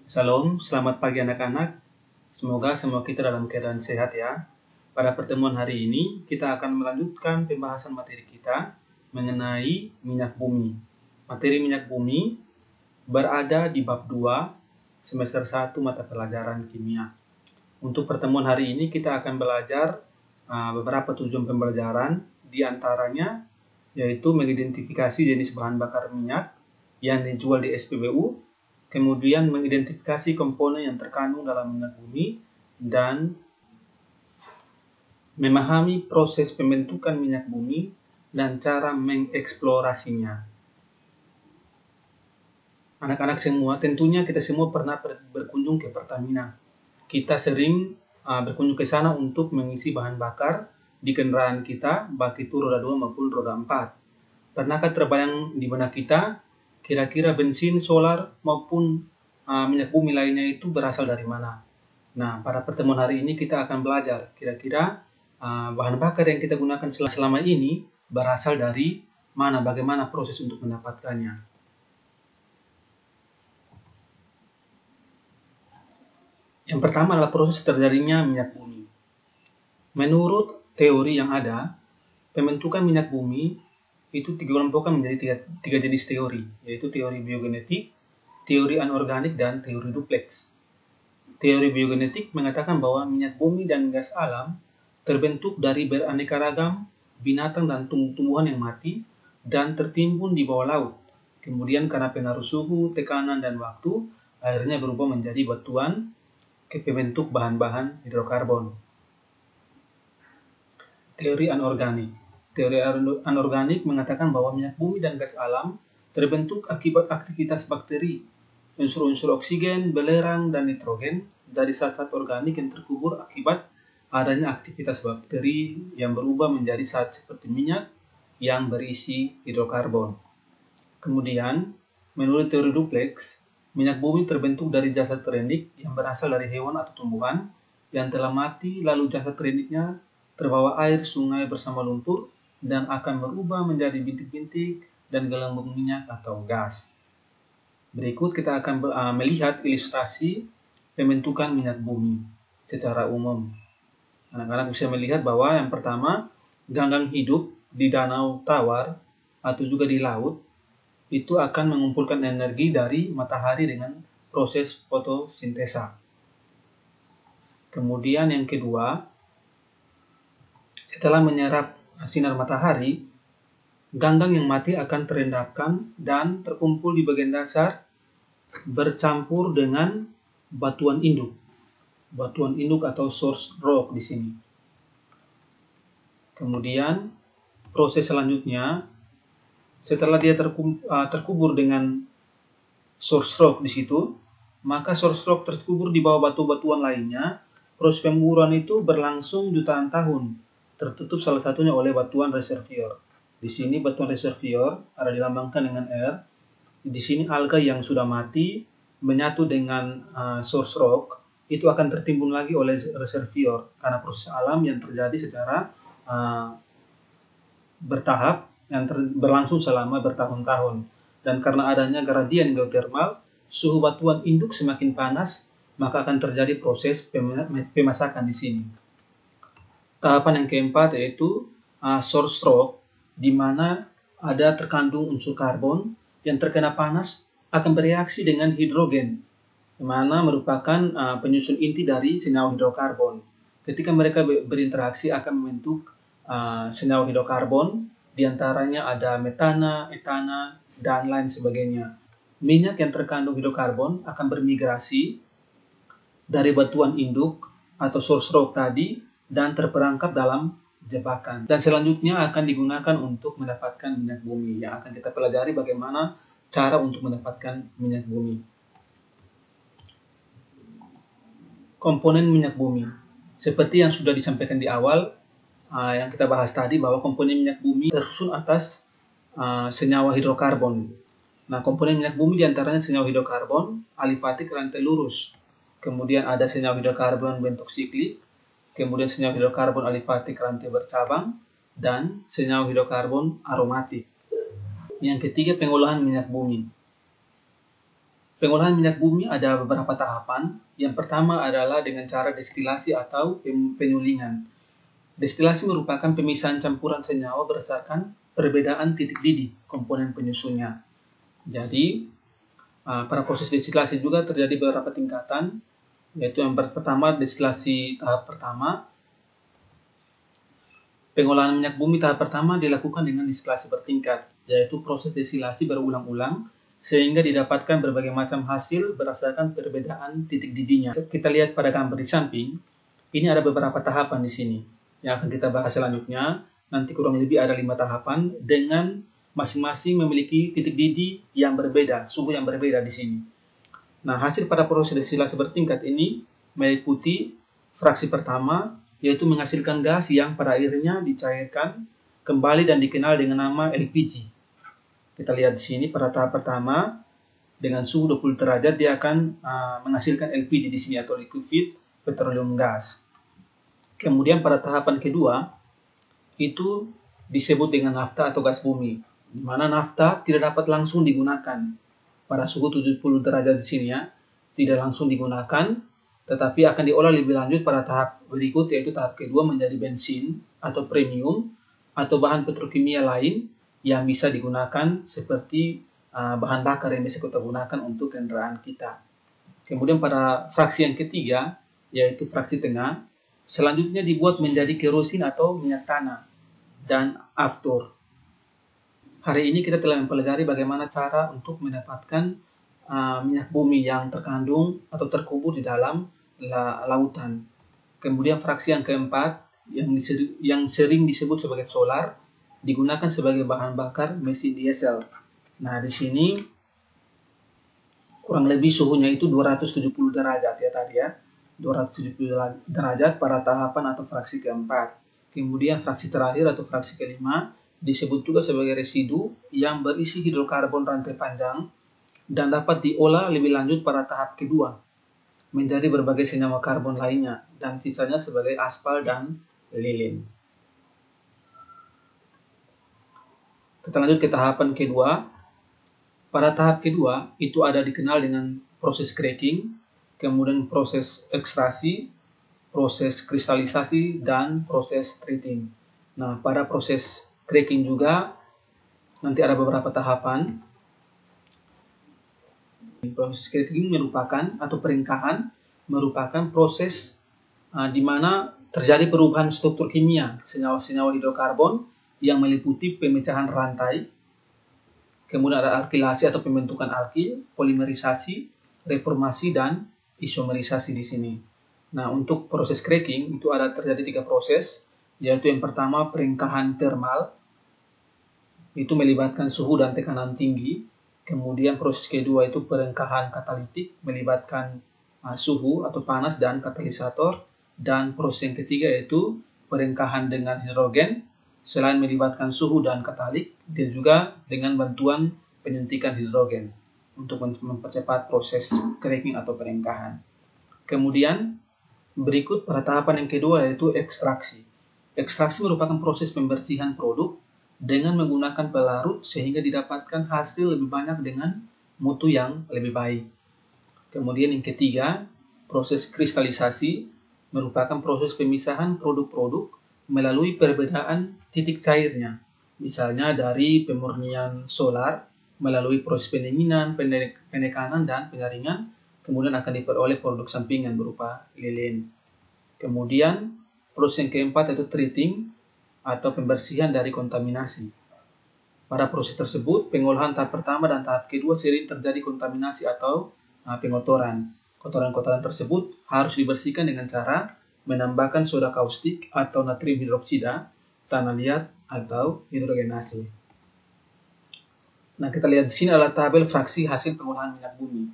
Salam, selamat pagi anak-anak. Semoga semua kita dalam keadaan sehat ya. Pada pertemuan hari ini, kita akan melanjutkan pembahasan materi kita mengenai minyak bumi. Materi minyak bumi berada di bab 2, semester 1 mata pelajaran kimia. Untuk pertemuan hari ini, kita akan belajar beberapa tujuan pembelajaran, di antaranya yaitu mengidentifikasi jenis bahan bakar minyak yang dijual di SPBU, kemudian mengidentifikasi komponen yang terkandung dalam minyak bumi, dan memahami proses pembentukan minyak bumi dan cara mengeksplorasinya. Anak-anak semua, tentunya kita semua pernah berkunjung ke Pertamina. Kita sering berkunjung ke sana untuk mengisi bahan bakar di kendaraan kita, baik itu roda 2 maupun roda 4. Pernahkah terbayang di benak kita kira-kira bensin, solar, maupun minyak bumi lainnya itu berasal dari mana? Nah, pada pertemuan hari ini kita akan belajar kira-kira bahan bakar yang kita gunakan selama ini berasal dari mana, bagaimana proses untuk mendapatkannya. Yang pertama adalah proses terjadinya minyak bumi. Menurut teori yang ada, pembentukan minyak bumi itu dikelompokkan menjadi tiga jenis teori, yaitu teori biogenetik, teori anorganik, dan teori duplex. Teori biogenetik mengatakan bahwa minyak bumi dan gas alam terbentuk dari beraneka ragam binatang dan tumbuh-tumbuhan yang mati dan tertimbun di bawah laut. Kemudian karena pengaruh suhu, tekanan, dan waktu, akhirnya berubah menjadi batuan ke pembentuk bahan-bahan hidrokarbon. Teori anorganik. Teori anorganik mengatakan bahwa minyak bumi dan gas alam terbentuk akibat aktivitas bakteri, unsur-unsur oksigen, belerang, dan nitrogen dari zat-zat organik yang terkubur akibat adanya aktivitas bakteri yang berubah menjadi zat seperti minyak yang berisi hidrokarbon. Kemudian, menurut teori duplex, minyak bumi terbentuk dari jasad terendik yang berasal dari hewan atau tumbuhan yang telah mati, lalu jasad terendiknya terbawa air sungai bersama lumpur dan akan berubah menjadi bintik-bintik dan gelembung minyak atau gas. Berikut kita akan melihat ilustrasi pembentukan minyak bumi secara umum. Anak-anak bisa melihat bahwa yang pertama, ganggang hidup di danau tawar atau juga di laut itu akan mengumpulkan energi dari matahari dengan proses fotosintesa. Kemudian yang kedua, setelah menyerap sinar matahari, ganggang yang mati akan terendapkan dan terkumpul di bagian dasar bercampur dengan batuan induk. Batuan induk atau source rock di sini. Kemudian proses selanjutnya, setelah dia terkubur dengan source rock di situ, maka source rock terkubur di bawah batu-batuan lainnya. Proses pemburuan itu berlangsung jutaan tahun, tertutup salah satunya oleh batuan reservoir. Di sini batuan reservoir ada dilambangkan dengan R. Di sini alga yang sudah mati menyatu dengan source rock itu akan tertimbun lagi oleh reservoir karena proses alam yang terjadi secara bertahap yang berlangsung selama bertahun-tahun. Dan karena adanya gradien geotermal, suhu batuan induk semakin panas, maka akan terjadi proses pemasakan di sini. Tahapan yang keempat yaitu source rock, di mana ada terkandung unsur karbon yang terkena panas akan bereaksi dengan hidrogen, di mana merupakan penyusun inti dari senyawa hidrokarbon. Ketika mereka berinteraksi akan membentuk senyawa hidrokarbon, diantaranya ada metana, etana, dan lain sebagainya. Minyak yang terkandung hidrokarbon akan bermigrasi dari batuan induk atau source rock tadi dan terperangkap dalam jebakan. Dan selanjutnya akan digunakan untuk mendapatkan minyak bumi. Yang akan kita pelajari bagaimana cara untuk mendapatkan minyak bumi. Komponen minyak bumi. Seperti yang sudah disampaikan di awal, yang kita bahas tadi bahwa komponen minyak bumi tersusun atas senyawa hidrokarbon. Nah, komponen minyak bumi diantaranya senyawa hidrokarbon, alifatik rantai lurus. Kemudian ada senyawa hidrokarbon bentuk siklik, kemudian senyawa hidrokarbon alifatik rantai bercabang, dan senyawa hidrokarbon aromatik. Yang ketiga, pengolahan minyak bumi. Pengolahan minyak bumi ada beberapa tahapan. Yang pertama adalah dengan cara destilasi atau penyulingan. Destilasi merupakan pemisahan campuran senyawa berdasarkan perbedaan titik didih komponen penyusunnya. Jadi, pada proses destilasi juga terjadi beberapa tingkatan, yaitu yang pertama destilasi tahap pertama. Pengolahan minyak bumi tahap pertama dilakukan dengan destilasi bertingkat, yaitu proses destilasi berulang-ulang sehingga didapatkan berbagai macam hasil berdasarkan perbedaan titik didihnya. Kita lihat pada gambar di samping, ini ada beberapa tahapan di sini yang akan kita bahas selanjutnya. Nanti kurang lebih ada 5 tahapan dengan masing-masing memiliki titik didih yang berbeda, suhu yang berbeda di sini. Nah, hasil pada proses destilasi bertingkat ini meliputi fraksi pertama, yaitu menghasilkan gas yang pada akhirnya dicairkan kembali dan dikenal dengan nama LPG. Kita lihat di sini pada tahap pertama dengan suhu 20 derajat dia akan menghasilkan LPG di sini atau liquefied petroleum gas. Kemudian pada tahapan kedua itu disebut dengan nafta atau gas bumi, di mana nafta tidak dapat langsung digunakan pada suhu 70 derajat di sini ya, tidak langsung digunakan, tetapi akan diolah lebih lanjut pada tahap berikut, yaitu tahap kedua menjadi bensin atau premium atau bahan petrokimia lain yang bisa digunakan seperti bahan bakar yang bisa kita gunakan untuk kendaraan kita. Kemudian pada fraksi yang ketiga, yaitu fraksi tengah, selanjutnya dibuat menjadi kerosin atau minyak tanah dan aftur. Hari ini kita telah mempelajari bagaimana cara untuk mendapatkan minyak bumi yang terkandung atau terkubur di dalam lautan. Kemudian fraksi yang keempat, yang sering disebut sebagai solar, digunakan sebagai bahan bakar mesin diesel. Nah, di sini kurang lebih suhunya itu 270 derajat ya tadi ya. 270 derajat pada tahapan atau fraksi keempat. Kemudian fraksi terakhir atau fraksi kelima disebut juga sebagai residu yang berisi hidrokarbon rantai panjang dan dapat diolah lebih lanjut pada tahap kedua menjadi berbagai senyawa karbon lainnya dan sisanya sebagai aspal dan lilin. Kita lanjut ke tahapan kedua. Pada tahap kedua, itu ada dikenal dengan proses cracking, kemudian proses ekstraksi, proses kristalisasi, dan proses treating. Nah, pada proses cracking juga, nanti ada beberapa tahapan. Proses cracking merupakan, atau peringkahan, merupakan proses di mana terjadi perubahan struktur kimia senyawa-senyawa hidrokarbon yang meliputi pemecahan rantai, kemudian ada alkilasi atau pembentukan alkil, polimerisasi, reformasi, dan isomerisasi di sini. Nah, untuk proses cracking itu ada terjadi 3 proses, yaitu yang pertama peringkahan termal, itu melibatkan suhu dan tekanan tinggi. Kemudian proses kedua itu peringkahan katalitik, melibatkan suhu atau panas dan katalisator. Dan proses yang ketiga yaitu peringkahan dengan hidrogen, selain melibatkan suhu dan katalik, dia juga dengan bantuan penyuntikan hidrogen untuk mempercepat proses cracking atau peringkahan. Kemudian berikut pada tahapan yang kedua yaitu ekstraksi. Ekstraksi merupakan proses pembersihan produk dengan menggunakan pelarut sehingga didapatkan hasil lebih banyak dengan mutu yang lebih baik. Kemudian yang ketiga, proses kristalisasi merupakan proses pemisahan produk-produk melalui perbedaan titik cairnya, misalnya dari pemurnian solar melalui proses pendinginan, penekanan, dan penyaringan, kemudian akan diperoleh produk sampingan berupa lilin. Kemudian proses yang keempat yaitu treating atau pembersihan dari kontaminasi. Pada proses tersebut, pengolahan tahap pertama dan tahap kedua sering terjadi kontaminasi atau pengotoran. Kotoran-kotoran tersebut harus dibersihkan dengan cara menambahkan soda kaustik atau natrium hidroksida, tanah liat, atau hidrogenase. Nah, kita lihat di sini adalah tabel fraksi hasil pengolahan minyak bumi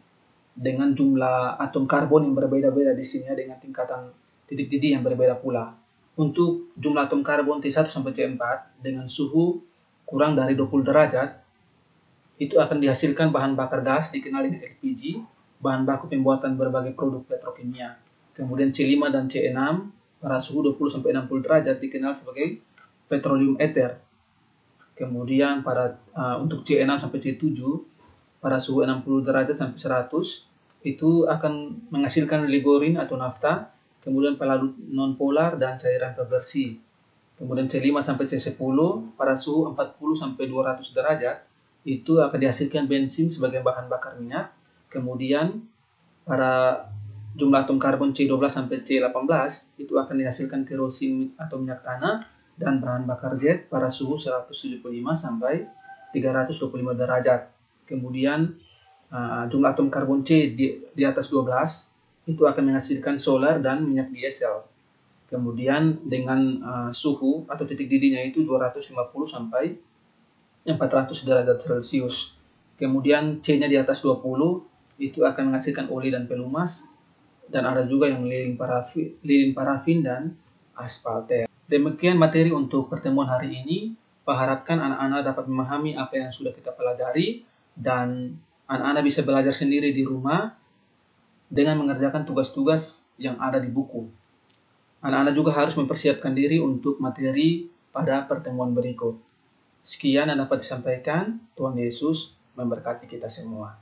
dengan jumlah atom karbon yang berbeda-beda di sini dengan tingkatan titik didih yang berbeda pula. Untuk jumlah atom karbon T1 sampai T4 dengan suhu kurang dari 20 derajat, itu akan dihasilkan bahan bakar gas dikenal dengan LPG, bahan baku pembuatan berbagai produk petrokimia. Kemudian C5 dan C6 pada suhu 20-60 derajat dikenal sebagai petroleum ether. Kemudian untuk C6 sampai C7 pada suhu 60 derajat sampai 100 itu akan menghasilkan ligorin atau nafta, kemudian pelalut nonpolar dan cairan pembersih. Kemudian C5 sampai C10 pada suhu 40 sampai 200 derajat itu akan dihasilkan bensin sebagai bahan bakar minyak. Kemudian pada jumlah atom karbon C12 sampai C18 itu akan dihasilkan kerosin atau minyak tanah dan bahan bakar jet pada suhu 175 sampai 325 derajat. Kemudian jumlah atom karbon C di atas 12 itu akan menghasilkan solar dan minyak diesel. Kemudian dengan suhu atau titik didihnya itu 250 sampai 400 derajat Celcius. Kemudian C-nya di atas 20 itu akan menghasilkan oli dan pelumas, dan ada juga yang lilin parafin dan aspalter. Demikian materi untuk pertemuan hari ini. Harapkan anak-anak dapat memahami apa yang sudah kita pelajari dan anak-anak bisa belajar sendiri di rumah dengan mengerjakan tugas-tugas yang ada di buku. Anak-anak juga harus mempersiapkan diri untuk materi pada pertemuan berikut. Sekian yang dapat disampaikan. Tuhan Yesus memberkati kita semua.